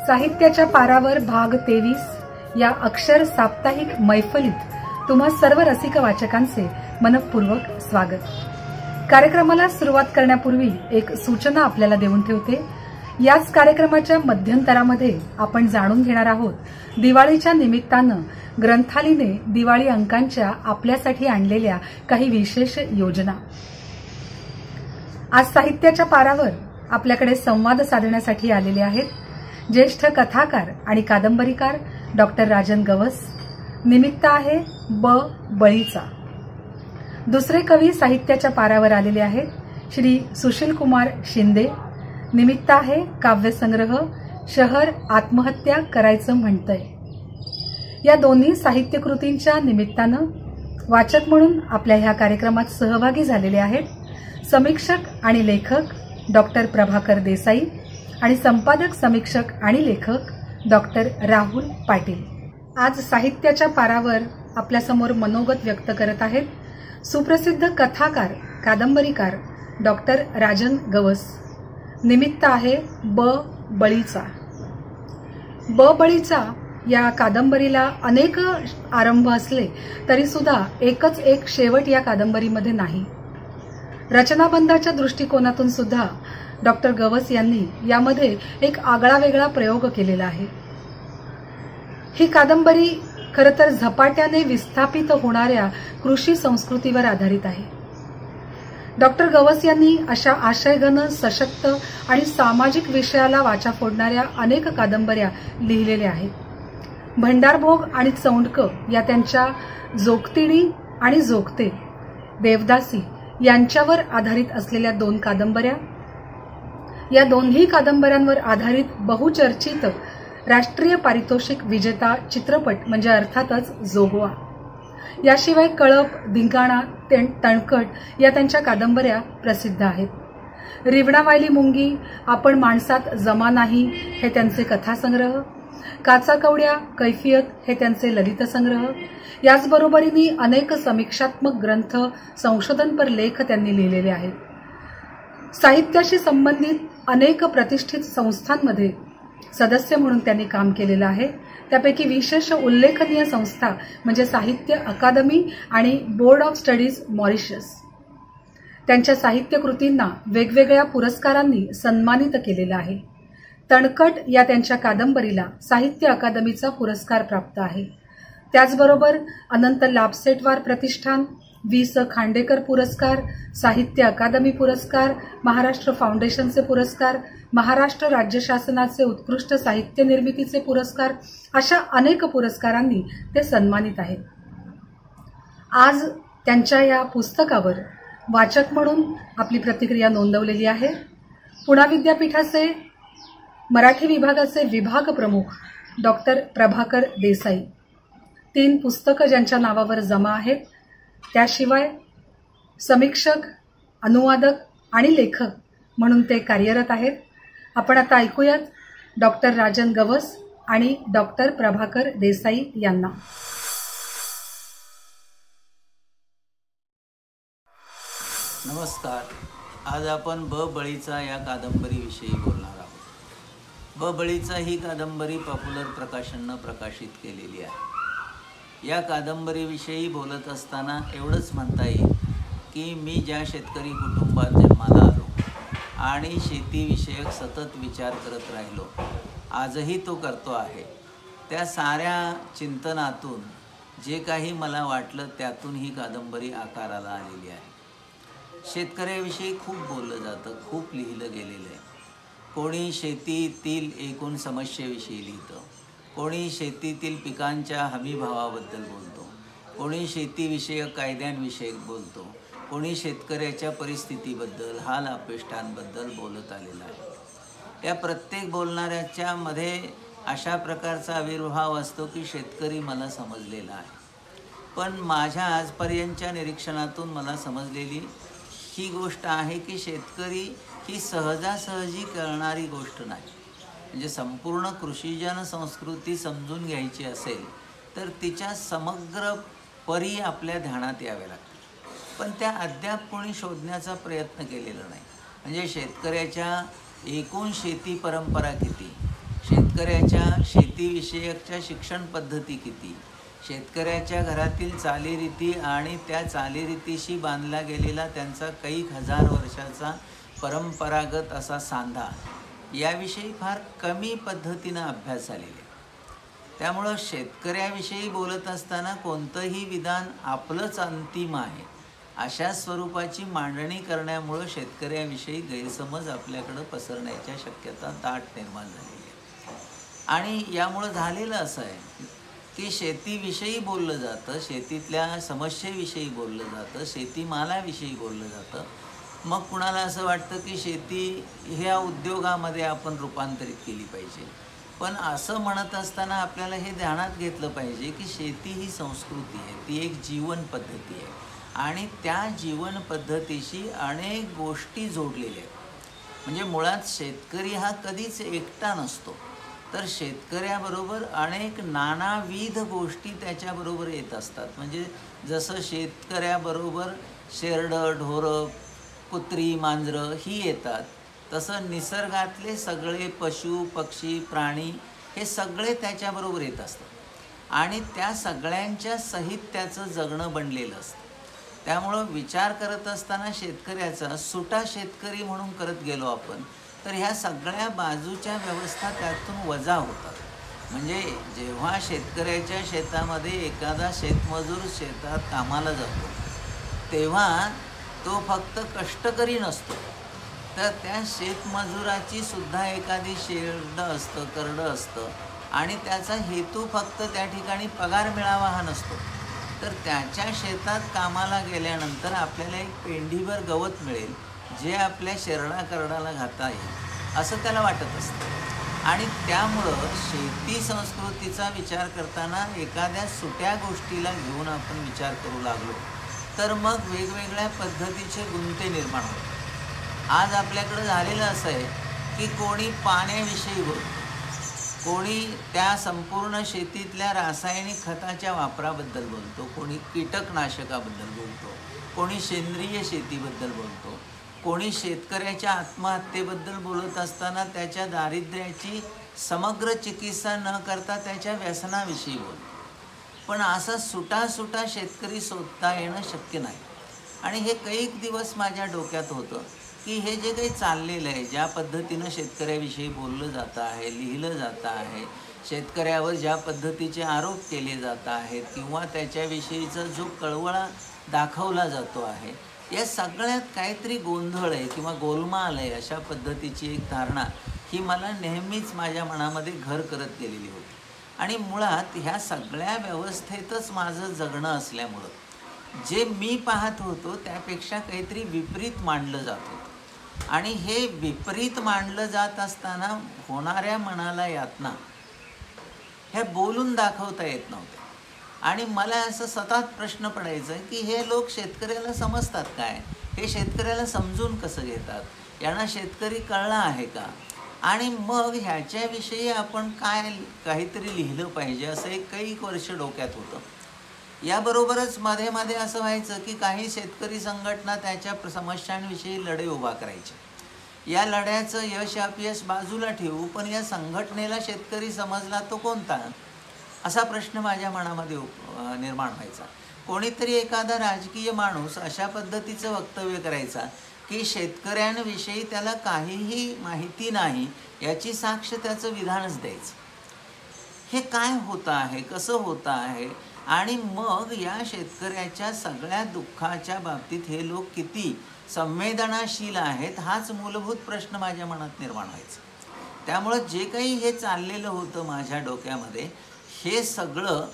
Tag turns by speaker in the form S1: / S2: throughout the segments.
S1: साहित्याच्या पारावर भाग 23 या अक्षर साप्ताहिक मैफलीत तुम्हा सर्व रसिक वाचकांचे मनपूर्वक स्वागत। कार्यक्रमाला सुरुवात करण्यापूर्वी एक सूचना आपल्याला देऊन ठेवते। याच कार्यक्रमाच्या मध्यंतरामध्ये आपण जाणून घेणार आहोत दिवाळीच्या निमित्तानं ग्रंथालीने दिवाळी अंकांच्या आपल्यासाठी आणलेल्या काही विशेष योजना। आज साहित्याच्या पारावर आपल्याकडे संवाद साधण्यासाठी आलेले आहेत ज्येष्ठ कथाकार आणि कादंबरीकार डॉक्टर राजन गवस। निमित्त आहे बळीचा। दुसरे कवी साहित्याच्या पारावर आलेले आहेत श्री सुशील कुमार शिंदे। निमित्त आहे काव्यसंग्रह शहर आत्महत्या करायचं म्हणतंय। या दोन्ही साहित्यकृतींच्या निमित्तानं वाचक म्हणून आपल्या ह्या कार्यक्रमात सहभागी झालेले आहेत समीक्षक आणि लेखक डॉक्टर प्रभाकर देसाई आणि संपादक समीक्षक आणि लेखक डॉक्टर राहुल पाटील। आज साहित्याच्या पारावर आपल्यासमोर मनोगत व्यक्त करत आहेत सुप्रसिद्ध कथाकार कादंबरीकार डॉक्टर राजन गवस। निमित्त आहे बळीचा। बळीचा या कादंबरीला अनेक आरंभ असले तरी सुद्धा एकच एक शेवट या कादंबरीमध्ये नाही। रचनाबंधाच्या दृष्टिकोनातून सुद्धा डॉक्टर गवस यांनी यामध्ये एक आगळा वेगळा प्रयोग केलेला आहे। ही कादंबरी खरं तर झपाट्याने विस्थापित होणाऱ्या कृषी संस्कृतीवर आधारित आहे। डॉक्टर गवस यांनी अशा आशयघन सशक्त आणि सामाजिक विषयाला वाचा फोडणाऱ्या अनेक कादंबऱ्या लिहिलेल्या आहेत। भंडारभोग आणि चौंडक या त्यांच्या जोगतिणी आणि जोगते देवदासी यांच्यावर आधारित असलेल्या दोन कादंबऱ्या। या दोन्ही कादंबऱ्यांवर आधारित बहुचर्चित राष्ट्रीय पारितोषिक विजेता चित्रपट म्हणजे अर्थातच जोगवा। याशिवाय कळप धिंगाणा तणकट या त्यांच्या कादंबऱ्या प्रसिद्ध आहेत। रिवणावायली मुंगी आपण माणसात जमा नाही हे त्यांचे कथासंग्रह, काचा कवड्या कैफियत हे त्यांचे ललित संग्रह। याचबरोबरीने अनेक समीक्षात्मक ग्रंथ संशोधनपर लेख त्यांनी लिहिलेले आहेत। साहित्याशी संबंधित अनेक प्रतिष्ठित संस्थांमध्ये सदस्य म्हणून त्यांनी काम केलेलं आहे। त्यापैकी विशेष उल्लेखनीय संस्था म्हणजे साहित्य अकादमी आणि बोर्ड ऑफ स्टडीज मॉरिशस। त्यांच्या साहित्य कृतींना वेगवेगळ्या पुरस्कारांनी सन्मानित केलेलं आहे। तणकट या त्यांच्या कादंबरीला साहित्य अकादमीचा पुरस्कार प्राप्त आहे। त्याचबरोबर अनंत लाभसेटवार प्रतिष्ठान, वि.स. खांडेकर पुरस्कार, साहित्य अकादमी पुरस्कार, महाराष्ट्र फाउंडेशनचे पुरस्कार, महाराष्ट्र राज्य शासनाचे उत्कृष्ट साहित्य निर्मितीचे पुरस्कार अशा अनेक पुरस्कारांनी ते सन्मानित आहेत। आज त्यांच्या या पुस्तकावर वाचक म्हणून आपली प्रतिक्रिया नोंदवलेली आहे पुणे विद्यापीठाचे मराठी विभागाचे विभाग प्रमुख डॉक्टर प्रभाकर देसाई। 3 पुस्तकं ज्यांच्या नावावर जमा आहेत। त्याशिवाय समीक्षक अनुवादक आणि लेखक म्हणून ते कार्यरत आहेत। आपण आता ऐकूयात डॉक्टर राजन गवस आणि डॉक्टर प्रभाकर देसाई यांना।
S2: नमस्कार। आज आपण बळीचा या कादंबरीविषयी बोलणार आहोत। बळीचा ही कादंबरी पॉप्युलर प्रकाशननं प्रकाशित केलेली आहे। या कादंबरीविषयी बोलत असताना एवढंच म्हणता येईल की मी ज्या शेतकरी कुटुंबात जन्माला आलो आणि शेतीविषयक सतत विचार करत राहिलो, आजही तो करतो आहे, त्या साऱ्या चिंतनातून जे काही मला वाटलं त्यातून ही कादंबरी आकाराला आलेली आहे। शेतकऱ्याविषयी खूप बोललं जातं, खूप लिहिलं गेलेलं आहे। कोणी शेतीतील एकूण समस्येविषयी लिहितं, कोणी शेतीतील पिकांच्या हमीभावाबद्दल बोलतो, कोणी शेतीविषयक कायद्यांविषयक बोलतो, कोणी शेतकऱ्याच्या परिस्थितीबद्दल हाल अपेष्टांबद्दल बोलत आलेला आहे। या प्रत्येक बोलणाऱ्याच्या मध्ये अशा प्रकारचा आविर्भाव असतो की शेतकरी मला समजलेला आहे। पण माझ्या आजपर्यंतच्या निरीक्षणातून मला समजलेली ही गोष्ट आहे की शेतकरी ही सहजासहजी कळणारी गोष्ट नाही। म्हणजे संपूर्ण कृषीजन संस्कृती समजून घ्यायची असेल तर तिच्या समग्र परी आपल्या ध्यानात यावे लागते, पण त्या अद्याप कोणी शोधण्याचा प्रयत्न केलेला नाही। म्हणजे शेतकऱ्याच्या एकूण शेती परंपरा किती, शेतकऱ्याच्या शेतीविषयकच्या शिक्षण पद्धती किती, शेतकऱ्याच्या घरातील चालीरीती आणि त्या चालीरीतीशी बांधला गेलेला त्यांचा काही हजार वर्षाचा परंपरागत असा सांधा याविषयी फार कमी पद्धतीनं अभ्यास झालेला आहे. त्यामुळं शेतकऱ्याविषयी बोलत असताना कोणतंही विधान आपलंच अंतिम आहे अशा स्वरूपाची मांडणी करण्यामुळं शेतकऱ्याविषयी गैरसमज आपल्याकडं पसरण्याच्या शक्यता दाट निर्माण झालेली आहे. आणि यामुळं झालेलं असं आहे की शेतीविषयी बोललं जातं, शेतीतल्या समस्येविषयी बोललं जातं, शेतीमालाविषयी बोललं जातं. मग कुणाला असं वाटतं की शेती ह्या उद्योगामध्ये आपण रूपांतरित केली पाहिजे. पण असं म्हणत असताना आपल्याला हे ध्यानात घेतलं पाहिजे की शेती ही संस्कृती आहे, ती एक जीवन पद्धती आहे आणि त्या जीवन पद्धतीशी अनेक गोष्टी जोडलेल्या आहेत. म्हणजे मुळात शेतकरी हा कधीच एकटा नसतो, तर शेतकऱ्याबरोबर अनेक नानाविध गोष्टी त्याच्याबरोबर येत असतात. म्हणजे जसं शेतकऱ्याबरोबर शेरडं, ढोरं, कुत्री, मांजरं ही येतात, तसं निसर्गातले सगळे पशु, पक्षी, प्राणी हे सगळे त्याच्याबरोबर येत असतात आणि त्या सगळ्यांच्या सहित त्याचं जगणं बनलेलं असतं. त्यामुळं विचार करत असताना शेतकऱ्याचा सुटा शेतकरी म्हणून करत गेलो आपण, तर ह्या सगळ्या बाजूच्या व्यवस्था त्यातून वजा होतात. म्हणजे जेव्हा शेतकऱ्याच्या शेतामध्ये एखादा शेतमजूर शेतात कामाला जातो तेव्हा तो फक्त कष्टकरी नसतो, तर त्या शेतमजुराची सुद्धा एखादी शेरडं असतं, करडं असतं आणि त्याचा हेतू फक्त त्या ठिकाणी पगार मिळावा हा नसतो, तर त्याच्या शेतात कामाला गेल्यानंतर आपल्याला एक पेंढीभर गवत मिळेल जे आपल्या शेरडा करडाला घाता येईल असं त्याला वाटत असतं. आणि त्यामुळं शेती संस्कृतीचा विचार करताना एखाद्या सुट्या गोष्टीला घेऊन आपण विचार करू लागलो तर मग वेगवेगळ्या पद्धतीचे गुंते निर्माण होतात. आज आपल्याकडं झालेलं असं आहे की कोणी पाण्याविषयी बोलतो, कोणी त्या संपूर्ण शेतीतल्या रासायनिक खताच्या वापराबद्दल बोलतो, कोणी कीटकनाशकाबद्दल बोलतो, कोणी सेंद्रिय शेतीबद्दल बोलतो, कोणी शेतकऱ्याच्या आत्महत्येबद्दल बोलत असताना त्याच्या दारिद्र्याची समग्र चिकित्सा न करता त्याच्या व्यसनाविषयी बोलतो. पण असा सुटा शेतकरी शोधता येणं शक्य नाही. आणि हे कैक दिवस माझ्या डोक्यात होतं की हे जे काही चाललेलं आहे, ज्या पद्धतीनं शेतकऱ्याविषयी बोललं जातं आहे, लिहिलं जातं आहे, शेतकऱ्यावर ज्या पद्धतीचे आरोप केले जात आहेत किंवा त्याच्याविषयीचा जो कळवळा दाखवला जातो आहे, या सगळ्यात काहीतरी गोंधळ आहे किंवा गोलमाल आहे अशा पद्धतीची एक धारणा ही मला नेहमीच माझ्या मनामध्ये घर करत गेलेली होती. आणि मुळात ह्या सगळ्या व्यवस्थेतच माझं जगणं असल्यामुळं जे मी पाहत होतो त्यापेक्षा काहीतरी विपरीत मांडलं जात होतं. आणि हे विपरीत मांडलं जात असताना होणाऱ्या मनाला यातना ह्या बोलून दाखवता येत नव्हत्या. आणि मला असं सतत प्रश्न पडायचा की हे लोक शेतकऱ्याला समजतात काय, हे शेतकऱ्याला समजून कसं घेतात, यांना शेतकरी कळला आहे का, आणि मग ह्याच्याविषयी आपण काहीतरी लिहिलं पाहिजे असं एक काही वर्ष डोक्यात होतं. याबरोबरच मध्ये मध्ये असं व्हायचं की काही शेतकरी संघटना त्याच्या समस्यांविषयी लढे उभा करायचे. या लढ्याचं यश अपयश बाजूला ठेवू, पण या संघटनेला शेतकरी समजला तो कोणता असा प्रश्न माझ्या मनामध्ये निर्माण व्हायचा. कोणीतरी एखादा राजकीय माणूस अशा पद्धतीचं वक्तव्य करायचा की शेतकऱ्यांविषयी त्याला काहीही माहिती नाही याची साक्ष त्याचं विधानच द्यायचं. हे काय होतं आहे, कसं होतं आहे, आणि मग या शेतकऱ्याच्या सगळ्या दुःखाच्या बाबतीत हे लोक किती संवेदनाशील आहेत हाच मूलभूत प्रश्न माझ्या मनात निर्माण व्हायचा. त्यामुळं जे काही हे चाललेलं होतं माझ्या डोक्यामध्ये, हे सगळं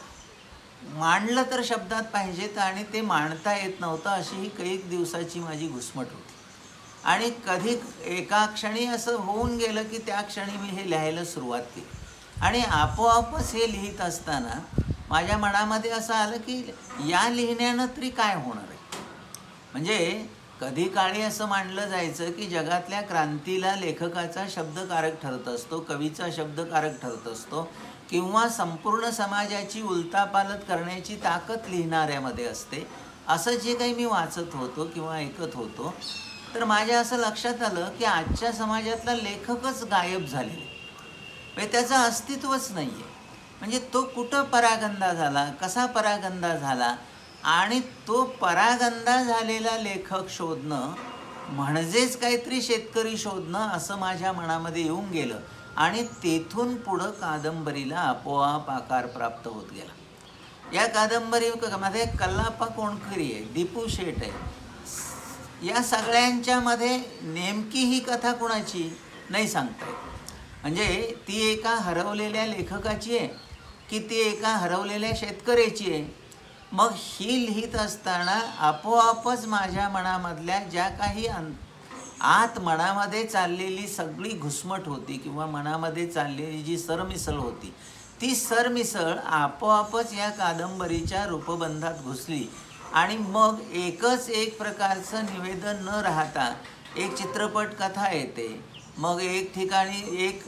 S2: मांडलं तर शब्दात पाहिजेत आणि ते मांडता येत नव्हतं अशी ही कैक दिवसाची माझी घुसमट होती. आणि कधी एका क्षणी असं होऊन गेलं की त्या क्षणी मी हे लिहायला सुरुवात केली. आणि आपोआपच हे लिहित असताना माझ्या मनामध्ये असं आलं की या लिहिण्यानं तरी काय होणार आहे. म्हणजे कधी काळी असं मानलं जायचं की जगातल्या क्रांतीला लेखकाचा शब्दकारक ठरत असतो, कवीचा शब्दकारक ठरत असतो, किंवा संपूर्ण समाजाची उलतापालत करण्याची ताकद लिहिणाऱ्यामध्ये असते. असं जे काही मी वाचत होतो किंवा ऐकत होतो, तर माझ्या असं लक्षात आलं की आजच्या समाजातला लेखकच गायब झालेले. म्हणजे त्याचं अस्तित्वच नाही आहे. म्हणजे तो कुठं परागंदा झाला, कसा परागंदा झाला, आणि तो परागंदा झालेला लेखक शोधणं म्हणजेच काहीतरी शेतकरी शोधणं असं माझ्या मनामध्ये येऊन गेलं. आणि तेथून पुढं कादंबरीला आपोआप आकार प्राप्त होत गेला. या कादंबरीमध्ये कल्लाप्पा कोणकरी आहे, दीपू शेठ आहे, या सगळ्यांच्यामध्ये नेमकी ही कथा कुणाची नाही सांगता येत. म्हणजे ती एका हरवलेल्या लेखकाची आहे की ती एका हरवलेल्या शेतकऱ्याची आहे. मग ही लिहित असताना आपोआपच माझ्या मनामधल्या ज्या काही आत मनामध्ये चाललेली सगळी घुसमट होती किंवा मनामध्ये चाललेली जी सरमिसळ होती, ती सरमिसळ आपोआपच या कादंबरीच्या रूपबंधात घुसली. आणि मग एकच एक प्रकारचं निवेदन न राहता एक चित्रपट कथा येते. मग एक ठिकाणी एक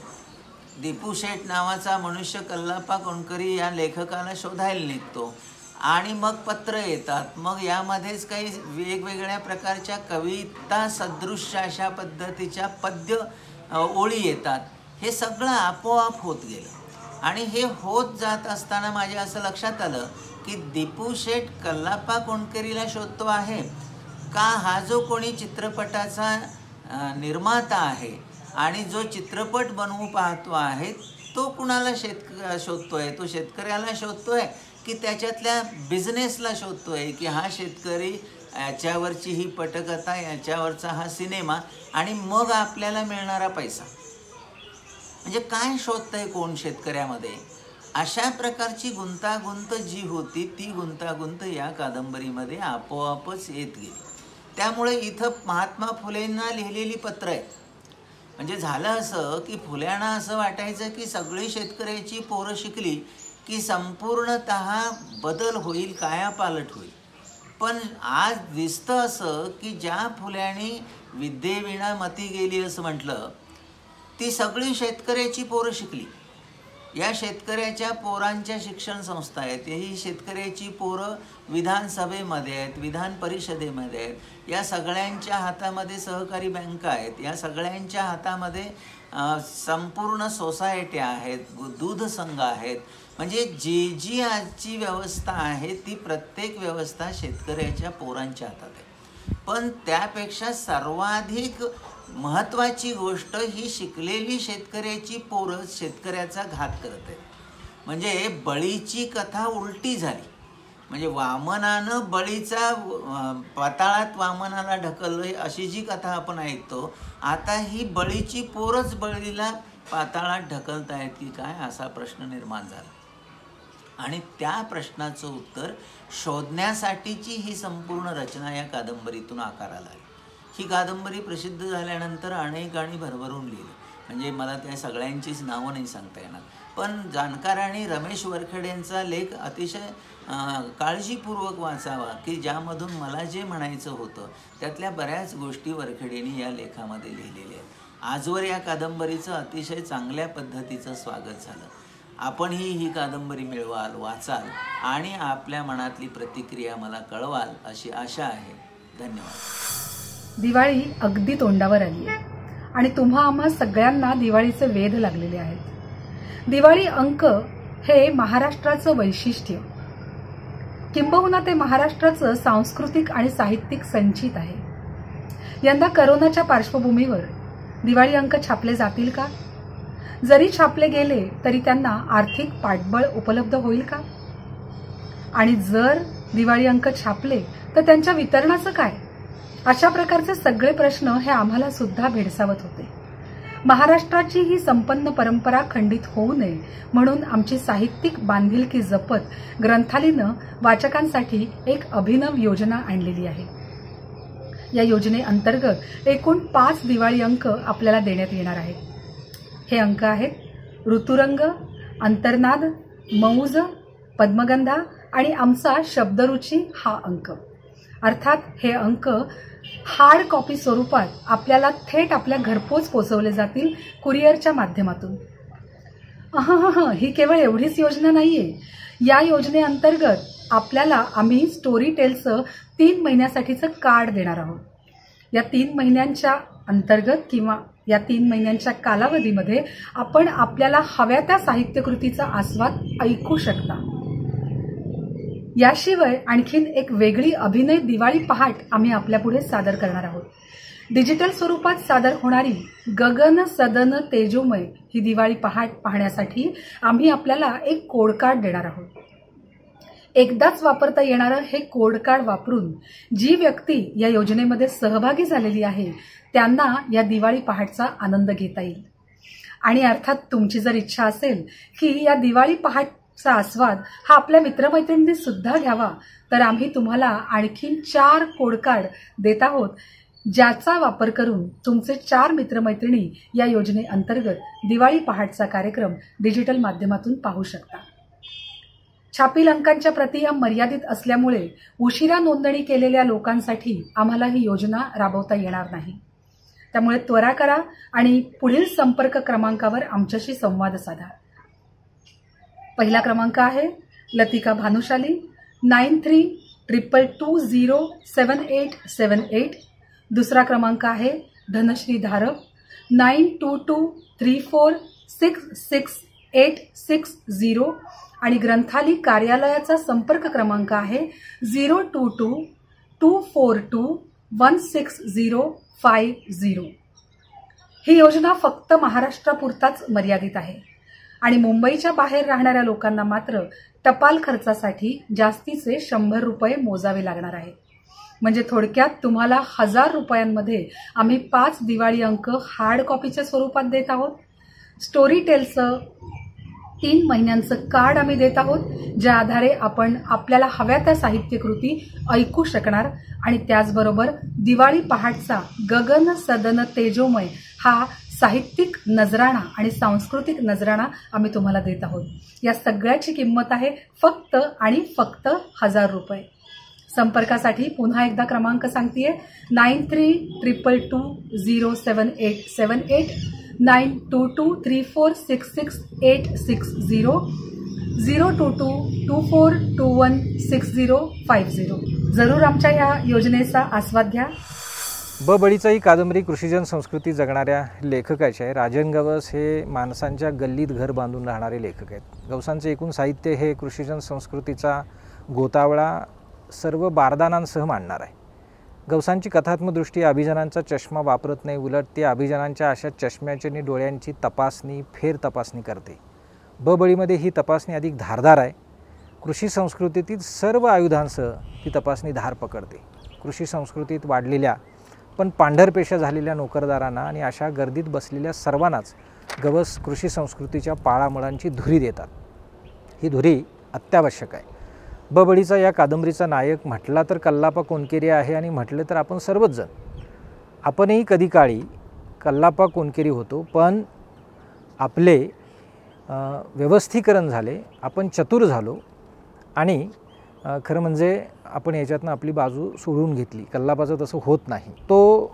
S2: दीपू शेठ नावाचा मनुष्य कल्लाप्पा कोणकरी या लेखकाला शोधायला निघतो आणि मग पत्र येतात. मग यामध्येच काही वेगवेगळ्या प्रकारच्या कविता सदृश्य अशा पद्धतीच्या पद्य ओळी येतात. हे सगळं आपोआप होत गेलं. आणि हे होत जात असताना माझ्या असं लक्षात आलं की दीपू शेठ कल्लाप्पा कोणकरीला शोधतो आहे का हा जो कोणी चित्रपटाचा निर्माता आहे आणि जो चित्रपट बनवू पाहतो आहे तो कुणाला शोधतोय, तो शेतकऱ्याला शोधतोय की त्याच्यातल्या बिझनेसला शोधतोय की हा शेतकरी याच्यावरची ही पटकथा, याच्यावरचा हा सिनेमा आणि मग आपल्याला मिळणारा पैसा. म्हणजे काय शोधतंय कोण शेतकऱ्यामध्ये, अशा प्रकारची गुंतागुंत जी होती ती गुंतागुंत या कादंबरीमध्ये आपोआपच येत गेली. त्यामुळे इथं महात्मा फुलेंना लिहिलेली पत्र आहेत. म्हणजे झालं असं की फुल्यांना असं वाटायचं की सगळी शेतकऱ्याची पोरं शिकली की संपूर्णतः बदल होईल, कायापालट होईल. पण आज दिसतं असं की ज्या फुल्यांनी विद्येविना मती गेली असं म्हटलं, ती सगळी शेतकऱ्याची पोरं शिकली. या शेतकऱ्याच्या पोरांच्या शिक्षण संस्था आहेत, ही शेतकऱ्याची पोरं विधानसभेमध्ये आहेत, विधान परिषदेमध्ये आहेत, या सगळ्यांच्या हातामध्ये सहकारी बँका आहेत, या सगळ्यांच्या हातामध्ये संपूर्ण सोसायट्या आहेत, दूध संघ आहेत. म्हणजे जी आजची व्यवस्था आहे ती प्रत्येक व्यवस्था शेतकऱ्याच्या पोरांच्या हातात आहे. पण त्यापेक्षा सर्वाधिक महत्त्वाची गोष्ट ही शिकलेली शेतकऱ्याची पोरं शेतकऱ्याचा घात करत आहेत. म्हणजे बळीची कथा उलटी झाली. म्हणजे वामनानं बळीचा पाताळात वामनाला ढकललं अशी जी कथा आपण ऐकतो, आता ही बळीची पोरच बळीला पाताळात ढकलत आहेत की काय असा प्रश्न निर्माण झाला. आणि त्या प्रश्नाचं उत्तर शोधण्यासाठीची ही संपूर्ण रचना या कादंबरीतून आकाराला आली. ही कादंबरी प्रसिद्ध झाल्यानंतर अनेकांनी भरभरून लिहिलं. म्हणजे मला त्या सगळ्यांचीच नावं नाही सांगता येणार, पण जाणकारांनी रमेश वरखेडेंचा लेख अतिशय काळजीपूर्वक वाचावा की ज्यामधून मला जे म्हणायचं होतं त्यातल्या बऱ्याच गोष्टी वरखेडेंनी या लेखामध्ये लिहिलेल्या आहेत. आजवर या कादंबरीचं अतिशय चांगल्या पद्धतीचं स्वागत झालं. आपणही ही कादंबरी मिळवाल, वाचाल आणि आपल्या मनातली प्रतिक्रिया मला कळवाल अशी आशा आहे. धन्यवाद.
S1: दिवाळी अगदी तोंडावर आली आहे आणि तुम्हा आम्हा सगळ्यांना दिवाळीचे वेध लागलेले आहेत. दिवाळी अंक हे महाराष्ट्राचं वैशिष्ट्य, किंबहुना ते महाराष्ट्राचं सांस्कृतिक आणि साहित्यिक संचित आहे. यंदा करोनाच्या पार्श्वभूमीवर दिवाळी अंक छापले जातील का? जरी छापले गेले तरी त्यांना आर्थिक पाठबळ उपलब्ध होईल का? आणि जर दिवाळी अंक छापले तर त्यांच्या वितरणाचं काय? अशा प्रकारचे सगळे प्रश्न हे आम्हाला सुद्धा भेडसावत होते. महाराष्ट्राची ही संपन्न परंपरा खंडित होऊ नये म्हणून आमची साहित्यिक बांधिलकी जपत ग्रंथालीनं वाचकांसाठी एक अभिनव योजना आणलेली आहे. या योजनेअंतर्गत एकूण 5 दिवाळी अंक आपल्याला देण्यात येणार आहेत. हे अंक आहेत ऋतुरंग, अंतर्नाद, मौज, पद्मगंधा आणि आमचा शब्दरुची हा अंक. अर्थात हे अंक हार्ड कॉपी स्वरूपात आपल्याला थेट आपल्या घरपोच पोचवले जातील कुरिअरच्या माध्यमातून. ही केवळ एवढीच योजना नाहीये. या योजनेअंतर्गत आपल्याला आम्ही स्टोरी टेलचं 3 महिन्यासाठीचं कार्ड देणार आहोत. या 3 महिन्यांच्या अंतर्गत किंवा या 3 महिन्यांच्या कालावधीमध्ये आपण आपल्याला हव्या त्या साहित्यकृतीचा आस्वाद ऐकू शकता। याशिवाय आणखीन एक वेगळी अभिनय दिवाळी पहाट आम्ही आपल्यापुढे सादर करणार आहोत। डिजिटल स्वरूपात सादर होणारी गगन सदन तेजोमय ही दिवाळी पहाट पाहण्यासाठी आम्ही आपल्याला एक कोड कार्ड देणार आहोत। एकदाच वापरता येणारं हे कोड कार्ड वापरून जी व्यक्ती या योजनेमध्ये सहभागी झालेली आहे त्यांना या दिवाळी पहाटचा आनंद घेता येईल। आणि अर्थात तुमची जर इच्छा असेल की या दिवाळी पहाटचा आस्वाद हा आपल्या मित्रमैत्रिणींनी सुद्धा घ्यावा, तर आम्ही तुम्हाला आणखीन 4 कोड कार्ड देत आहोत, ज्याचा वापर करून तुमचे 4 मित्रमैत्रिणी या योजनेअंतर्गत दिवाळी पहाटचा कार्यक्रम डिजिटल माध्यमातून पाहू शकता। छापील अंकांच्या प्रती या मर्यादित असल्यामुळे उशिरा नोंदणी केलेल्या लोकांसाठी आम्हाला ही योजना राबवता येणार नाही। त्यामुळे त्वरा करा आणि पुढील संपर्क क्रमांकावर आमच्याशी संवाद साधा। पहिला क्रमांक आहे लतिका भानुशाली 9322207878। दुसरा क्रमांक आहे धनश्री धारप 9223466860 आणि ग्रंथाली कार्यालयाचा संपर्क क्रमांक आहे 0222421650। ही योजना फक्त महाराष्ट्रापुरताच मर्यादित आहे आणि मुंबईच्या बाहेर राहणाऱ्या लोकांना मात्र टपाल खर्चासाठी जास्तीचे 100 रुपये मोजावे लागणार आहे। म्हणजे थोडक्यात तुम्हाला 1000 रुपयांमध्ये आम्ही 5 दिवाळी अंक हार्ड कॉपीच्या स्वरूपात देत आहोत। स्टोरी टेलचं 3 महिन्यांचं कार्ड आम्ही देत आहोत, ज्या आधारे आपण आपल्याला हव्या त्या साहित्यकृती ऐकू शकणार आणि त्याचबरोबर दिवाळी पहाटचा गगन सदन तेजोमय हा साहित्यिक नजराणा आणि सांस्कृतिक नजराणा आम्ही तुम्हाला देत आहोत। या सगळ्याची किंमत आहे फक्त आणि फक्त 1000 रुपये। संपर्कासाठी पुन्हा एकदा क्रमांक सांगतेय 9322207878 9223466860 02224216050। जरूर आमच्या या योजनेचा आस्वाद घ्या।
S3: बळीचा ही कादंबरी कृषीजन संस्कृती जगणाऱ्या लेखकाचे आहे। राजन गवस हे माणसांच्या गल्लीत घर बांधून राहणारे लेखक आहेत। गवसांचे एकूण साहित्य हे कृषीजन संस्कृतीचा गोतावळा सर्व बारदानांसह मांडणार आहे। गवसांची कथात्मक दृष्टी अभिजनांचा चष्मा वापरत नाही, उलट ते अभिजनांच्या अशा चष्म्याची आणि डोळ्यांची तपासणी फेर तपासणी करते। बळीमध्ये ही तपासणी अधिक धारदार आहे। कृषी संस्कृतीतील सर्व आयुधांसह ही तपासणी धार पकडते। कृषी संस्कृतीत वाढलेल्या पण पांढरपेशा झालेल्या नोकरदारांना आणि अशा गर्दीत बसलेल्या सर्वांनाच गवस कृषी संस्कृतीच्या पाळामुळांची धुरी देतात। ही धुरी अत्यावश्यक आहे। बळीचा या कादंबरीचा नायक म्हटला तर कल्लापा कोणकेरी आहे आणि म्हटले तर आपण सर्वच जण। आपणही कधी काळी कल्लापा कोणकेरी होतो, पण आपले व्यवस्थीकरण झाले, आपण चतुर झालो आणि खरं म्हणजे आपण याच्यातनं आपली बाजू सोडून घेतली। कल्लापाचं तसं होत नाही, तो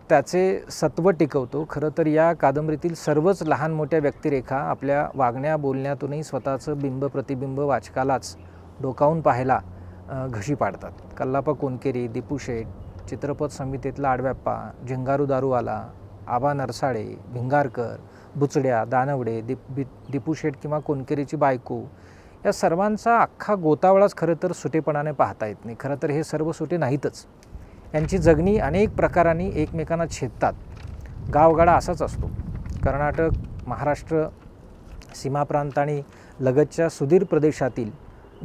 S3: त्याचे सत्व टिकवतो। खरं तर या कादंबरीतील सर्वच लहान मोठ्या व्यक्तिरेखा आपल्या वागण्या बोलण्यातूनही स्वतःचं बिंब प्रतिबिंब वाचकालाच डोकावून पाहायला घशी पाडतात। कल्लापा कोणकेरी, दीपू शेठ, चित्रपट समितीतला आडव्याप्पा, झिंगारू दारूवाला, आबा नरसाळे, भिंगारकर, बुचड्या, दानवडे, दीपू शेठ किंवा कोणकेरीची बायको, या सर्वांचा अख्खा गोतावळाच खरं तर सुटेपणाने पाहता येत नाही। खरं तर हे सर्व सुटे नाहीतच, यांची जगणी अनेक प्रकारांनी एकमेकांना छेदतात। गावगाडा असाच असतो। कर्नाटक, महाराष्ट्र सीमाप्रांत आणि लगतच्या सुदीर प्रदेशातील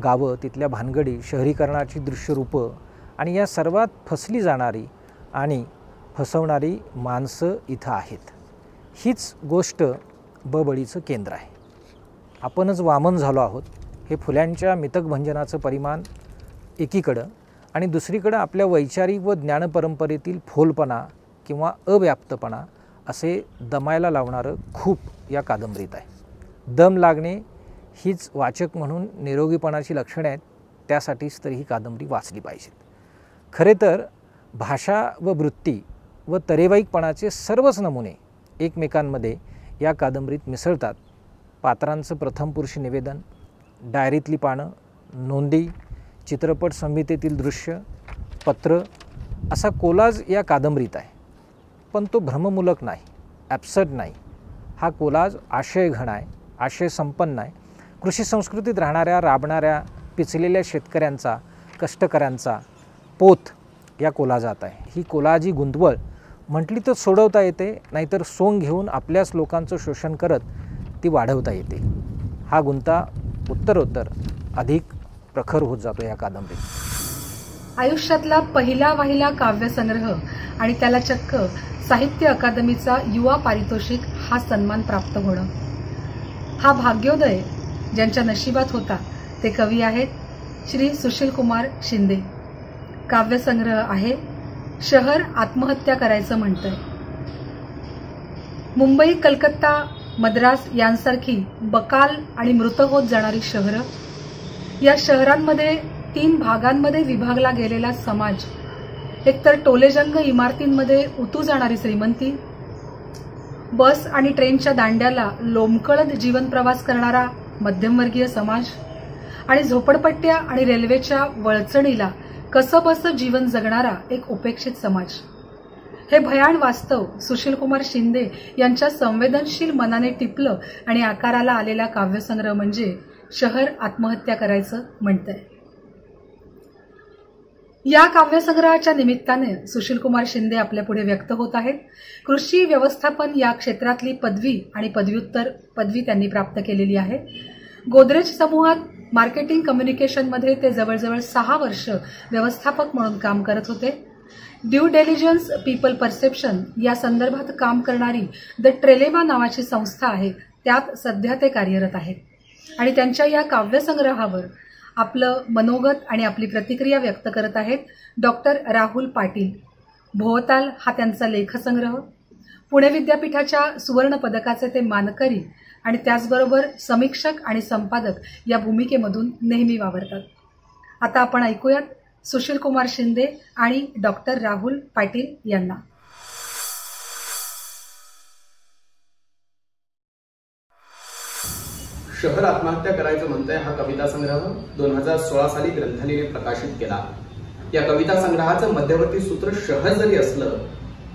S3: गावं, तिथल्या भानगडी, शहरीकरणाची दृश्यरूपं आणि या सर्वात फसली जाणारी आणि फसवणारी माणसं इथं आहेत। हीच गोष्ट बळीचं केंद्र आहे। आपणच वामन झालो आहोत हे फुल्यांच्या मितकभंजनाचं परिमाण एकीकडं आणि दुसरीकडं आपल्या वैचारिक व ज्ञानपरंपरेतील फोलपणा किंवा अव्याप्तपणा असे दमायला लावणारं खूप या कादंबरीत आहे। दम लागणे हीच वाचक म्हणून निरोगीपणाची लक्षणे आहेत, त्यासाठीच तर ही कादंबरी वाचली पाहिजेत। खरे तर भाषा व वृत्ती व तरेवाईकपणाचे सर्वच नमुने एकमेकांमध्ये या कादंबरीत मिसळतात। पात्रांचं प्रथमपुरुषी निवेदन, डायरीतली पानं, नोंदी, चित्रपट संहितेतील दृश्य, पत्र असा कोलाज या कादंबरीत आहे, पण तो भ्रममूलक नाही। ॲब्सर्ड नाही. हा कोलाज आशय घन आहे, आशय संपन्न आहे. कृषी संस्कृतीत राहणाऱ्या, राबणाऱ्या, पिचलेल्या शेतकऱ्यांचा, कष्टकऱ्यांचा पोत या कोलाजात आहे. ही कोलाजी गुंतवळ म्हटली तर सोडवता येते, नाहीतर सोंग घेऊन आपल्याच लोकांचं शोषण करत ती वाढवता येते. हा गुंता उत्तरोत्तर अधिक प्रखर होत जातो या कादंबरीत.
S1: आयुष्यातला पहिला वाहिला काव्यसंग्रह आणि त्याला चक्क साहित्य अकादमीचा युवा पारितोषिक हा सन्मान प्राप्त होणं, हा भाग्योदय ज्यांच्या नशिबात होता ते कवी आहेत श्री सुशीलकुमार शिंदे. काव्यसंग्रह आहे शहर आत्महत्या करायचं म्हणतंय. मुंबई, कलकत्ता, मद्रास यांसारखी बकाल आणि मृत होत जाणारी शहरं, या शहरांमध्ये 3 भागांमध्ये विभागला गेलेला समाज, एकतर टोलेजंग इमारतींमध्ये उतू जाणारी श्रीमंती, बस आणि ट्रेनच्या दांड्याला लोंबकळत जीवन प्रवास करणारा मध्यमवर्गीय समाज, आणि झोपडपट्ट्या आणि रेल्वेच्या वळचणीला कसंबसं जीवन जगणारा एक उपेक्षित समाज. हे भयान वास्तव सुशीलकुमार शिंदे यांच्या संवेदनशील मनाने टिपलं आणि आकाराला आलेला काव्यसंग्रह म्हणजे शहर आत्महत्या करायचं म्हणतंय. या काव्यसंग्रहाच्या निमित्ताने सुशीलकुमार शिंदे आपल्यापुढे व्यक्त होत आहेत. कृषी व्यवस्थापन या क्षेत्रातली पदवी आणि पदव्युत्तर पदवी त्यांनी प्राप्त केलेली आहे. गोदरेज समूहात मार्केटिंग कम्युनिकेशनमध्ये ते जवळजवळ 6 वर्ष व्यवस्थापक म्हणून काम करत होते. ड्यू डेलिजन्स पीपल परसेप्शन या संदर्भात काम करणारी द ट्रेलेमा नावाची संस्था आहे, त्यात सध्या ते कार्यरत आहेत. आणि त्यांच्या या काव्यसंग्रहावर आपलं मनोगत आणि आपली प्रतिक्रिया व्यक्त करत आहेत डॉक्टर राहुल पाटील. भोवताल हा त्यांचा लेखसंग्रह. पुणे विद्यापीठाच्या सुवर्ण पदकाचे ते मानकरी आणि त्याचबरोबर समीक्षक आणि संपादक या भूमिकेमधून नेहमी वावरतात. आता आपण ऐकूयात सुशीलकुमार शिंदे आणि डॉक्टर राहुल पाटील यांना.
S4: शहर आत्महत्या करायचं म्हणतंय हा कविता संग्रह 2016 साली ग्रंथालयाने प्रकाशित केला. या कविता संग्रहाचं मध्यवर्ती सूत्र शहर जरी असलं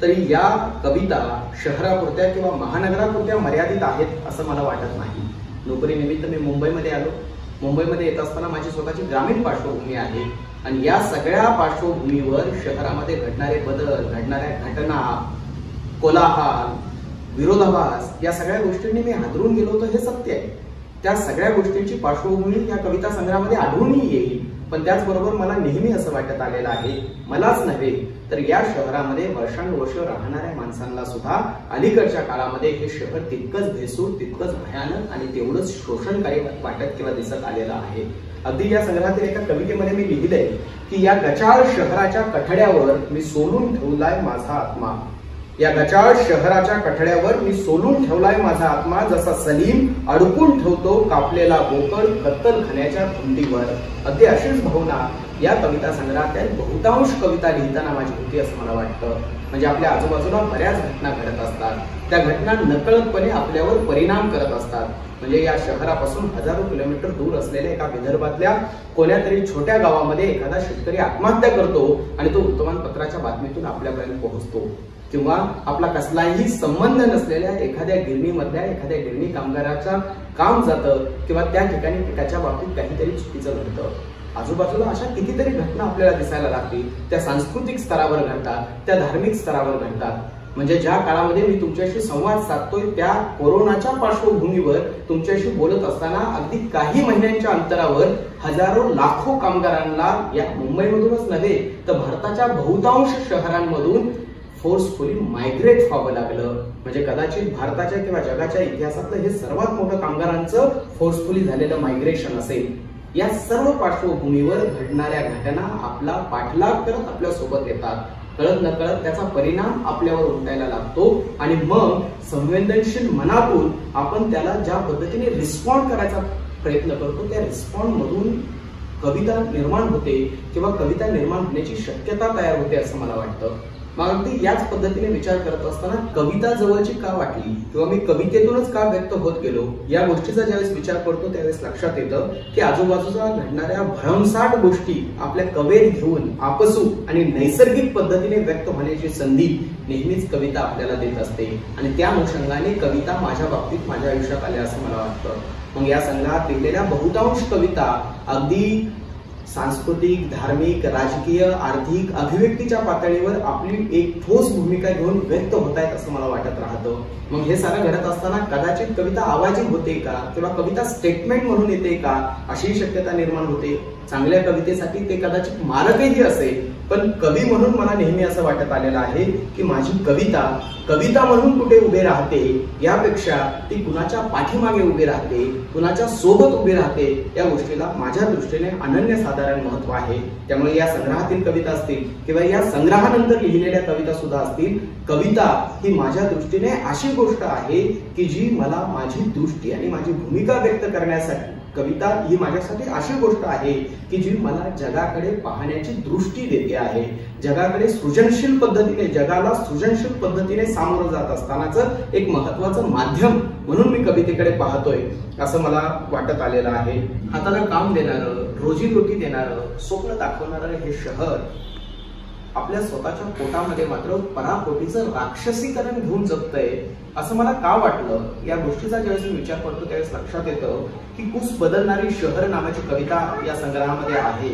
S4: तरी या कविता शहरापुरत्या किंवा महानगरापुरत्या मर्यादित आहेत असं मला वाटत नाही. नोकरीनिमित्त मी मुंबईमध्ये आलो. मुंबईमध्ये येत असताना माझी स्वतःची ग्रामीण पार्श्वभूमी आहे आणि या सगळ्या पार्श्वभूमीवर शहरामध्ये घडणारे बदल, घडणाऱ्या घटना, कोलाहल, विरोधाभास या सगळ्या गोष्टींनी मी हादरून गेलो होतो, हे सत्य आहे. त्या सगळ्या गोष्टींची पार्श्वभूमी या कविता संग्रहामध्ये आढळूनही येईल. पण त्याचबरोबर मला नेहमी असं वाटत आलेलं आहे, मलाच नव्हे तर या शहरामध्ये वर्षानुवर्ष राहणाऱ्या माणसांना सुद्धा अलीकडच्या काळामध्ये हे शहर तितकंच भेसूर, तितकंच भयानक आणि तेवढंच शोषणकारी वाटत किंवा दिसत आलेलं आहे. अगदी या संग्रहातील एका कवितेमध्ये मी लिहिलंय की या गचाळ शहराच्या कठड्यावर मी सोलून ठेवलाय माझा आत्मा. या गचाळ शहराच्या कठड्यावर मी सोलून ठेवलाय माझा आत्मा, जसा सलीम अडकून ठेवतो कापलेला बोकड कत्तलखान्याच्या धुंडीवर. अगदी अशीच भावना या कविता संग्रहातील बहुतांश कविता लिहिताना माझी होती असं मला वाटतं. म्हणजे आपल्या आजूबाजूला बऱ्याच घटना घडत असतात, त्या घटना नकळतपणे आपल्यावर परिणाम करत असतात. म्हणजे या शहरापासून हजारो किलोमीटर दूर असलेल्या एका विदर्भातल्या कोण्यातरी छोट्या गावामध्ये एखादा शेतकरी आत्महत्या करतो आणि तो वर्तमानपत्राच्या बातमीतून आपल्यापर्यंत पोहोचतो. किंवा आपला कसलाही संबंध नसलेल्या एखाद्या गिरणीमधल्या एखाद्या गिरणी कामगाराचं काम जातं किंवा त्या ठिकाणी पिकाच्या बाबतीत काहीतरी चुकीचं घडतं. आजूबाजूला अशा कितीतरी घटना आपल्याला दिसायला लागतील. त्या सांस्कृतिक स्तरावर घडतात, त्या धार्मिक स्तरावर घडतात. म्हणजे ज्या काळामध्ये मी तुमच्याशी संवाद साधतोय त्या कोरोनाच्या पार्श्वभूमीवर तुमच्याशी बोलत असताना अगदी काही महिन्यांच्या अंतरावर हजारो लाखो कामगारांना या मुंबईमधूनच नव्हे तर भारताच्या बहुतांश शहरांमधून फोर्सफुली मायग्रेट व्हावं लागलं. म्हणजे कदाचित भारताच्या किंवा जगाच्या इतिहासातलं हे सर्वात मोठं कामगारांचं फोर्सफुली झालेलं मायग्रेशन असेल. या सर्व पार्श्वभूमीवर घडणाऱ्या घटना आपला पाठलाग करत आपल्या सोबत येतात. कळत नकळत त्याचा परिणाम आपल्यावर उमटायला लागतो आणि मग संवेदनशील मनातून आपण त्याला ज्या पद्धतीने रिस्पॉन्ड करायचा प्रयत्न करतो त्या रिस्पॉन्ड मधून कविता निर्माण होते किंवा कविता निर्माण होण्याची शक्यता तयार होते असं मला वाटतं. मग अगदी याच पद्धतीने विचार करत असताना कविता जवळची का वाटली किंवा मी कवितेतूनच का व्यक्त होत गेलो, या गोष्टीचा ज्यावेळेस विचार करतो त्यावेळेस लक्षात येतं की आजूबाजूला घडणाऱ्या भरमसाठ गोष्टी आपल्या कवेत घेऊन आपसू आणि नैसर्गिक पद्धतीने व्यक्त होण्याची संधी नेहमीच कविता आपल्याला देत असते. आणि त्या अनुषंगाने कविता माझ्या बाबतीत माझ्या आयुष्यात आल्या असं मला वाटतं. मग या संग्रहात लिहिलेल्या बहुतांश कविता अगदी सांस्कृतिक, धार्मिक, राजकीय, आर्थिक, अभिव्यक्तीच्या पातळीवर आपली एक ठोस भूमिका घेऊन व्यक्त होत आहेत असं मला वाटत राहतं. मग हे सारं घडत असताना कदाचित कविता आवाजी होते का किंवा कविता स्टेटमेंट म्हणून येते का अशी शक्यता निर्माण होते. चांगल्या कवितेसाठी ते कदाचित मारकही असेल, पण कवी म्हणून मला नेहमी असं वाटत आलेलं आहे की माझी कविता म्हणून कुठे उभे राहते यापेक्षा ती कुणाच्या पाठीमागे उभी राहते, कुणाच्या सोबत उभी राहते, या गोष्टीला माझ्या दृष्टीने अनन्यसाधारण महत्व आहे. त्यामुळे या संग्रहातील कविता असतील किंवा या संग्रहानंतर लिहिलेल्या कविता सुद्धा असतील, कविता ही माझ्या दृष्टीने अशी गोष्ट आहे की जी मला माझी दृष्टी आणि माझी भूमिका व्यक्त करण्यासाठी, कविता ही माझ्यासाठी अशी गोष्ट आहे की जी मला जगाकडे पाहण्याची दृष्टी देते आहे. जगाकडे सृजनशील पद्धतीने, जगाला सृजनशील पद्धतीने सामोरं जात असतानाच एक महत्वाचं माध्यम म्हणून मी कवितेकडे पाहतोय असं मला वाटत आलेलं आहे. हाताला काम देणारं, रोजीरोटी देणारं, स्वप्न दाखवणारं हे शहर आपल्या स्वतःच्या पोटामध्ये मात्र पराकोटीचं राक्षसीकरण घेऊन जगतंय असं मला का वाटलं, या गोष्टीचा ज्यावेळेस मी विचार करतो त्यावेळेस लक्षात येतं की कूस बदलणारी शहर नावाची कविता या संग्रहामध्ये आहे.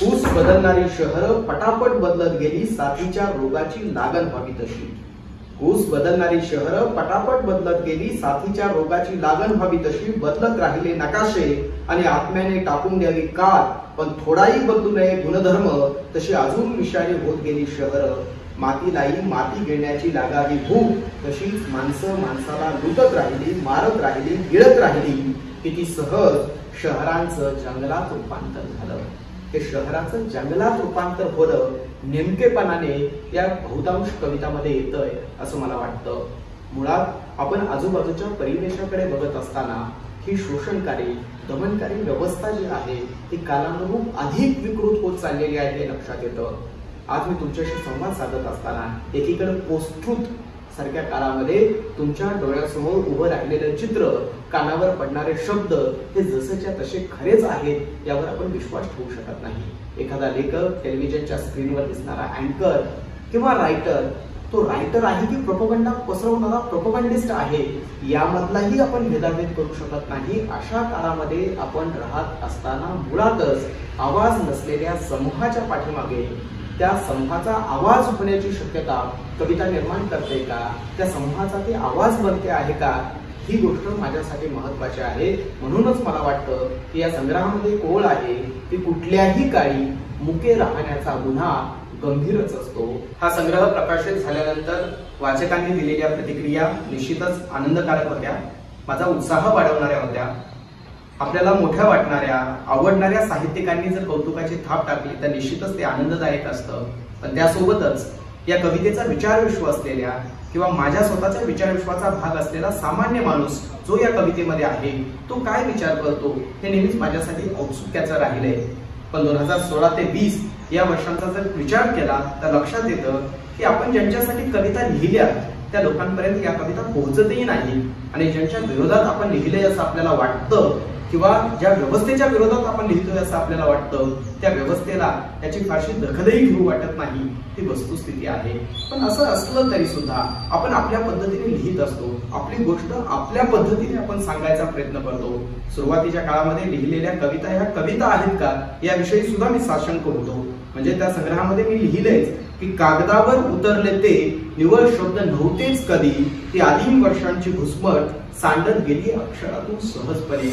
S4: कूस बदलणारी शहर पटापट बदलत गेली, साथीच्या रोगाची लागण व्हावी तशी. कूस बदलणारी शहर पटापट बदलत गेली, साथीच्या रोगाची लागण व्हावी तशी. बदलत राहिले नकाशे आणि आत्म्याने टाकून द्यावी काळ, पण थोडाही बदलू नये गुणधर्म, तशी अजून विषारी होत गेली शहर. मातीलाही माती घेण्याची लागावी भूक, तशीच माणसं माणसाला लुटत राहिली, मारत राहिली, गिळत राहिली. किती सहज शहरांचं जंगलात रूपांतर झालं. हे शहराचं जंगलात रूपांतर होणं नेमकेपणाने या बहुतांश कवितामध्ये येतंय असं मला वाटतं. मुळात आपण आजूबाजूच्या परिवेशाकडे बघत असताना ही शोषणकारी, दमनकारी व्यवस्था जी आहे ती कालानुरूप अधिक विकृत होत चाललेली आहे हे लक्षात येतं. आज मी तुमच्याशी संवाद साधत असताना एकीकडे पोस्ट ट्रुथ सारख्या काळामध्ये तुमच्या डोळ्यासमोर उभं राहिलेलं चित्र, कानावर पडणारे शब्द हे जसेच्या तसे खरेच आहेत यावर आपण विश्वास ठेवू शकत नाही. एखादा लेखक, टेलिव्हिजनच्या स्क्रीनवर दिसणारा अँकर किंवा रायटर, तो रायटर आहे की प्रोपगंडा पसरवणारा प्रोपगंडिस्ट आहे यामधलाही आपण भेदाभेद करू शकत नाही. अशा काळामध्ये आपण राहत असताना मुळातच आवाज नसलेल्या समूहाच्या पाठीमागे त्या समूहाचा आवाज होण्याची शक्यता कविता निर्माण करते का, त्या समूहाचा ते आवाज बनते आहे का, ही गोष्ट माझ्यासाठी महत्वाची आहे. म्हणूनच मला वाटतं की या संग्रहामध्ये ओळ आहे की कुठल्याही काळी मुके राहण्याचा गुन्हा गंभीरच असतो. हा संग्रह प्रकाशित झाल्यानंतर वाचकांनी दिलेल्या प्रतिक्रिया निश्चितच आनंदकारक होत्या, माझा उत्साह वाढवणाऱ्या होत्या. आपल्याला मोठ्या वाटणाऱ्या, आवडणाऱ्या साहित्यिकांनी जर कौतुकाची थाप टाकली तर निश्चितच ते आनंददायक असतं. पण त्यासोबतच या कवितेचा विचारविश्व असलेल्या किंवा माझ्या स्वतःच्या विचारविश्वाचा भाग असलेला सामान्य माणूस जो या कवितेमध्ये आहे तो काय विचार करतो हे नेहमीच माझ्यासाठी औत्सुक्याचं राहिलंय. पण 2016 ते 20 या वर्षांचा जर विचार केला तर लक्षात येतं की आपण ज्यांच्यासाठी कविता लिहिल्या त्या लोकांपर्यंत या कविता पोहोचतही नाही. आणि ज्यांच्या विरोधात आपण लिहिलंय असं आपल्याला वाटतं किंवा ज्या व्यवस्थेच्या विरोधात आपण लिहितोय असं आपल्याला वाटतं त्या व्यवस्थेला याची फारशी दखलही घेऊ वाटत नाही, ही वस्तुस्थिती आहे. पण असं असलं तरी सुद्धा आपण आपल्या पद्धतीने लिहित असतो, आपली गोष्ट आपल्या पद्धतीने आपण सांगायचा प्रयत्न करतो. सुरुवातीच्या काळामध्ये लिहिलेल्या कविता ह्या कविता आहेत का याविषयी सुद्धा मी साशंक होतो. म्हणजे त्या संग्रहामध्ये मी लिहिलेच की कागदावर उतरले ते निवळ शब्द नव्हतेच कधी, ती आदिम वर्षांची घुसमट सांडत गेली अक्षरातून सहजपणे.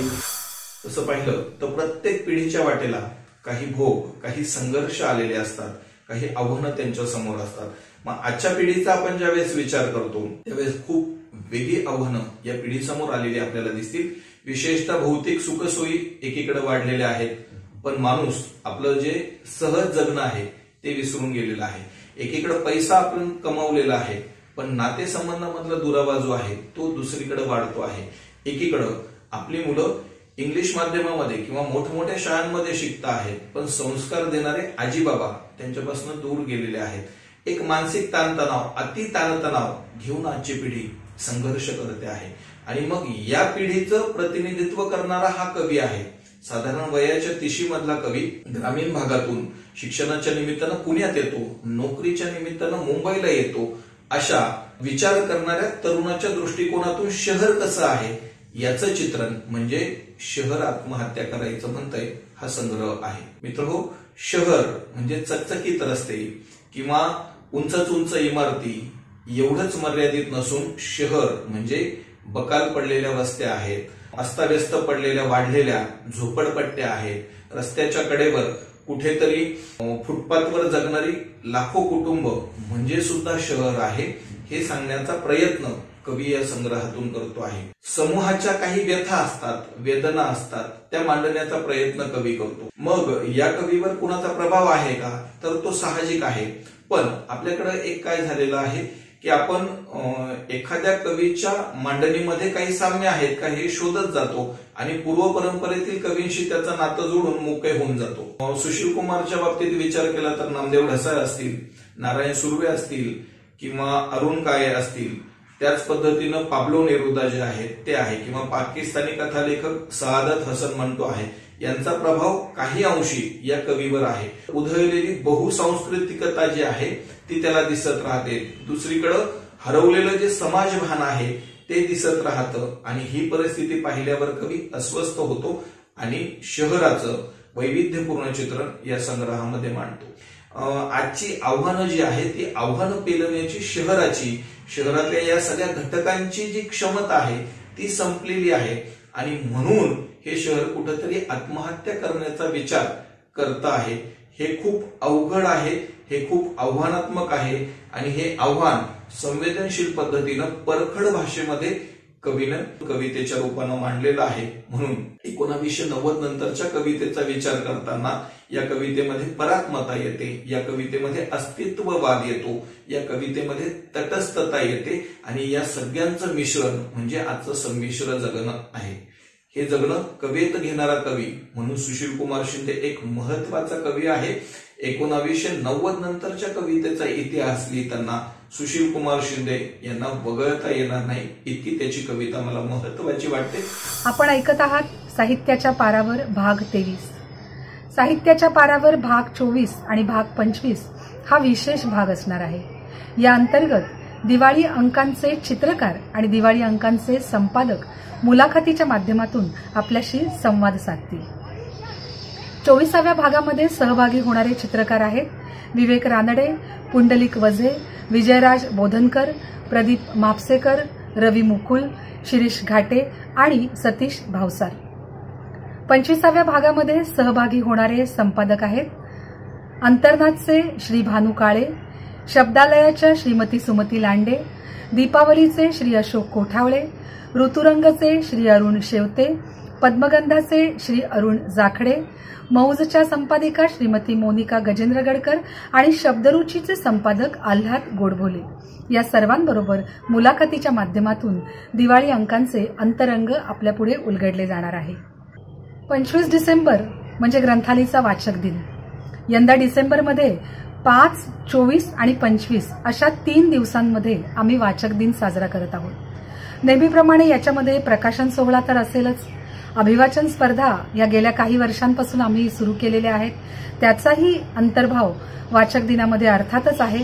S5: तसं पाहिलं तर प्रत्येक पिढीच्या वाटेला काही भोग, काही संघर्ष आलेले असतात, काही आव्हानं त्यांच्या समोर असतात. मग आजच्या पिढीचा आपण ज्यावेळेस विचार करतो त्यावेळेस खूप वेगळी आव्हानं या पिढीसमोर आलेली आपल्याला दिसतील. विशेषतः भौतिक सुखसोयी एकीकडे वाढलेल्या आहेत, पण माणूस आपलं जे सहज जगणं आहे ते विसरून गेलेलं आहे. एकीकडे पैसा आपण कमावलेला आहे, पण नातेसंबंधामधला दुरावा जो आहे तो दुसरीकडे वाढतो आहे. एकीकडं आपली मुलं इंग्लिश माध्यमामध्ये किंवा मोठमोठ्या शाळांमध्ये शिकता आहेत, पण संस्कार देणारे आजी बाबा त्यांच्यापासून दूर गेलेले आहेत. एक मानसिक ताणतणाव, अति ताणतणाव घेऊन आजची पिढी संघर्ष करते आहे. आणि मग या पिढीचं प्रतिनिधित्व करणारा हा कवी आहे. साधारण वयाच्या 30 मधला कवी ग्रामीण भागातून शिक्षणाच्या निमित्तानं पुण्यात येतो, नोकरीच्या निमित्तानं मुंबईला येतो. अशा विचार करणाऱ्या तरुणाच्या दृष्टिकोनातून शहर कसं आहे याचं चित्रण म्हणजे शहर आत्महत्या करायचं म्हणतंय हा संग्रह आहे. मित्रहो, शहर म्हणजे चकचकीत रस्ते किंवा उंच उंच इमारती एवढंच मर्यादित नसून शहर म्हणजे बकाल पडलेल्या वस्त्या आहेत, अस्ताव्यस्त पडलेल्या वाढलेल्या झोपडपट्ट्या आहेत, रस्त्याच्या कडेवर कुठेतरी फुटपाथवर जगणारी लाखो कुटुंब म्हणजे सुद्धा शहर आहे, हे सांगण्याचा प्रयत्न कवी या संग्रहातून करतो आहे. समूहाच्या काही व्यथा असतात, वेदना असतात, त्या मांडण्याचा प्रयत्न कवी करतो. मग या कवीवर कुणाचा प्रभाव आहे का, तर तो साहजिक आहे. पण आपल्याकडे एक काय झालेलं आहे की आपण एखाद्या कवीच्या मांडणीमध्ये काही साम्य आहेत का हे शोधत जातो आणि पूर्व परंपरेतील कवींशी त्याचं नातं जोडून मोकळे होऊन जातो. सुशील कुमारच्या बाबतीत विचार केला तर नामदेव ढसाळ असतील, नारायण सुर्वे असतील किंवा अरुण काळे असतील, त्याच पद्धतीनं पाब्लो नेरुदा जे आहेत ते आहे, किंवा पाकिस्तानी कथालेखक सआदत हसन मंटो आहे, यांचा प्रभाव काही अंशी या कवीवर आहे. उधळलेली बहुसांस्कृतिकता जी आहे ती त्याला दिसत राहते. दुसरीकडं हरवलेलं जे समाजभान आहे ते दिसत राहतं आणि ही परिस्थिती पाहिल्यावर कवी अस्वस्थ होतो आणि शहराचं वैविध्यपूर्ण चित्रण या संग्रहामध्ये मांडतो. आजची आव्हानं जी आहेत ती आव्हानं पेलण्याची शहरातल्या या सगळ्या घटकांची जी क्षमता आहे ती संपलेली आहे आणि म्हणून हे शहर कुठेतरी आत्महत्या करण्याचा विचार करत आहे. हे खूप अवघड आहे, हे खूप आव्हानात्मक आहे आणि हे आव्हान संवेदनशील पद्धतीनं परखड भाषेमध्ये कवीनं कवितेच्या रूपानं मांडलेलं आहे. म्हणून 1990 नंतरच्या कवितेचा विचार करताना या कवितेमध्ये परात्मता येते, या कवितेमध्ये अस्तित्ववाद येतो, या कवितेमध्ये तटस्थता येते आणि या सगळ्यांचं मिश्रण म्हणजे आजचं संमिश्र जगणं आहे. हे जगणं कवित घेणारा कवी म्हणून सुशील कुमार शिंदे एक महत्वाचा कवी आहे. 1990 नंतरच्या कवितेचा इतिहास लिहिताना सुशील कुमार शिंदे यांना वगळता येणार नाही, इतकी त्याची कविता मला महत्वाची वाटते.
S1: आपण ऐकत आहात साहित्याच्या पारावर भाग 23. साहित्याच्या पारावर भाग 24 आणि भाग 25 हा विशेष भाग असणार आहे. या अंतर्गत दिवाळी अंकांचे चित्रकार आणि दिवाळी अंकांचे संपादक मुलाखतीच्या माध्यमातून आपल्याशी संवाद साधतील. 24व्या भागामध्ये सहभागी होणारे चित्रकार आहेत विवेक रानडे, पुंडलिक वझे, विजयराज बोधनकर, प्रदीप म्हापसेकर, रवी मुकुल, शिरीष घाटे आणि सतीश भावसार. 25व्या भागामध्ये सहभागी होणारे संपादक आहेत अंतर्नाथचे श्री भानू काळे, शब्दालयाच्या श्रीमती सुमती लांडे, दीपावलीचे श्री अशोक कोठावळे, ऋतुरंगचे श्री अरुण शेवते, पद्मगंधाचे श्री अरुण जाखडे, मौजच्या संपादिका श्रीमती मोनिका गजेंद्र गडकर आणि शब्दरुचीचे संपादक आल्हाद गोडभोले या सर्वांबरोबर मुलाखतीच्या माध्यमातून दिवाळी अंकांचे अंतरंग आपल्यापुढे उलगडले जाणार आहे. 25 डिसेंबर म्हणजे ग्रंथालीचा वाचक दिन. यंदा डिसेंबरमध्ये 5, 24 आणि 25 अशा 3 दिवसांमध्ये आम्ही वाचक दिन साजरा करत आहोत. नेहमीप्रमाणे याच्यामध्ये प्रकाशन सोहळा तर असेलच, अभिवाचन स्पर्धा या गेल्या काही वर्षांपासून आम्ही सुरू केलेल्या आहेत, त्याचाही अंतर्भाव वाचक दिनामध्ये अर्थातच आहे.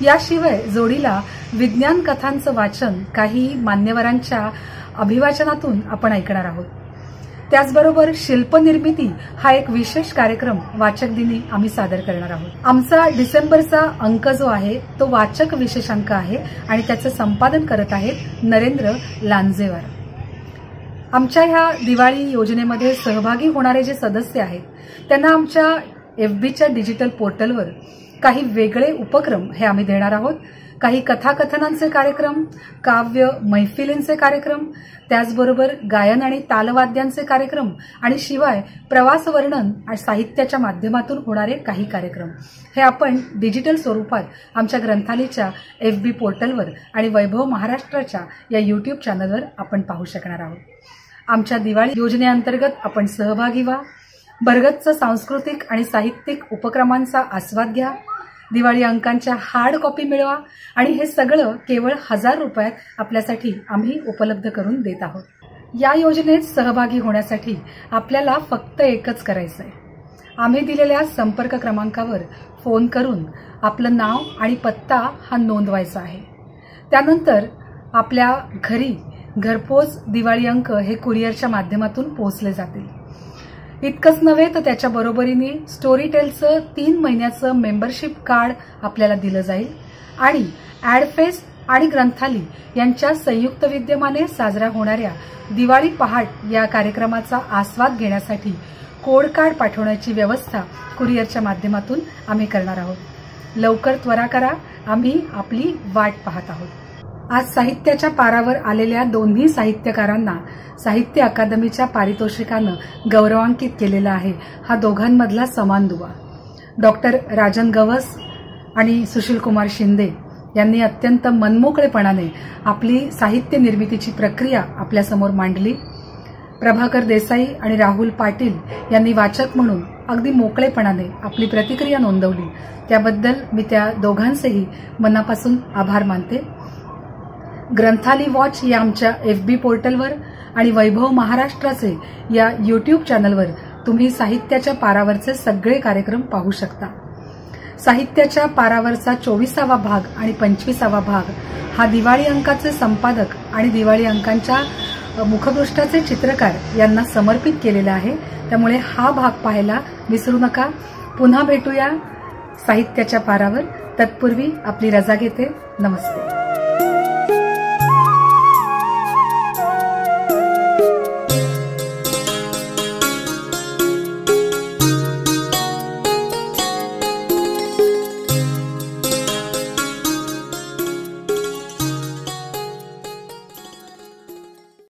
S1: याशिवाय जोडीला विज्ञान कथांचं वाचन काही मान्यवरांच्या अभिवाचनातून आपण ऐकणार आहोत. त्याचबरोबर शिल्पनिर्मिती हा एक विशेष कार्यक्रम वाचक दिनी आम्ही सादर करणार आहोत. आमचा डिसेंबरचा अंक जो आहे तो वाचक विशेष अंक आहे आणि त्याचं संपादन करत आहेत नरेंद्र लांजेवार. आमच्या ह्या दिवाळी योजनेमध्ये सहभागी होणारे जे सदस्य आहेत त्यांना आमच्या FBच्या डिजिटल पोर्टलवर काही वेगळे उपक्रम हे आम्ही देणार आहोत. काही कथाकथनांचे कार्यक्रम, काव्य मैफिलींचे कार्यक्रम, त्याचबरोबर गायन आणि तालवाद्यांचे कार्यक्रम आणि शिवाय प्रवास वर्णन आणि साहित्याच्या माध्यमातून होणारे काही कार्यक्रम हे आपण डिजिटल स्वरूपात आमच्या ग्रंथालयाच्या FB पोर्टलवर आणि वैभव महाराष्ट्राच्या या YouTube चॅनलवर आपण पाहू शकणार आहोत. आमच्या दिवाळी योजनेअंतर्गत आपण सहभागी व्हा, भरगच्च सांस्कृतिक आणि साहित्यिक उपक्रमांचा आस्वाद घ्या, दिवाळी अंकांच्या हार्ड कॉपी मिळवा आणि हे सगळं केवळ 1000 रुपयात आपल्यासाठी आम्ही उपलब्ध करून देत आहोत. या योजनेत सहभागी होण्यासाठी आपल्याला फक्त एकच करायचं आहे. आम्ही दिलेल्या संपर्क क्रमांकावर फोन करून आपलं नाव आणि पत्ता हा नोंदवायचा आहे. त्यानंतर आपल्या घरी घरपोच दिवाळी अंक हे कुरिअरच्या माध्यमातून पोहोचले जातील. इतकंच नव्हे तर त्याच्या बरोबरीने स्टोरीटेलचं 3 महिन्याचं मेंबरशिप कार्ड आपल्याला दिलं जाईल आणि ॲडफेस्ट आणि ग्रंथाली यांच्या संयुक्त विद्यमाने साजरा होणाऱ्या दिवाळी पहाट या कार्यक्रमाचा आस्वाद घेण्यासाठी कोड कार्ड पाठवण्याची व्यवस्था कुरिअरच्या माध्यमातून आम्ही करणार आहोत. लवकर त्वरा करा, आम्ही आपली वाट पाहत आहोत. आज साहित्याच्या पारावर आलेल्या दोन्ही साहित्यकारांना साहित्य अकादमीच्या पारितोषिकानं गौरवांकित केलेला आहे. हा दोघांमधला समान दुवा. डॉक्टर राजन गवस आणि सुशील कुमार शिंदे यांनी अत्यंत मनमोकळेपणाने आपली साहित्य निर्मितीची प्रक्रिया आपल्यासमोर मांडली. प्रभाकर देसाई आणि राहुल पाटील यांनी वाचक म्हणून अगदी मोकळेपणाने आपली प्रतिक्रिया नोंदवली. त्याबद्दल मी त्या दोघांचेही मनापासून आभार मानते. ग्रंथाली वॉच या आमच्या FB पोर्टलवर आणि वैभव महाराष्ट्राचे या YouTube चॅनलवर तुम्ही साहित्याच्या पारावरचे सगळे कार्यक्रम पाहू शकता. साहित्याच्या पारावरचा 24वा भाग आणि 25वा भाग हा दिवाळी अंकाचे संपादक आणि दिवाळी अंकांच्या मुखपृष्ठाचे चित्रकार यांना समर्पित केलेला आहे. त्यामुळे हा भाग पाहायला विसरू नका. पुन्हा भेटूया साहित्याच्या पारावर. तत्पूर्वी आपली रजा घेते. नमस्ते.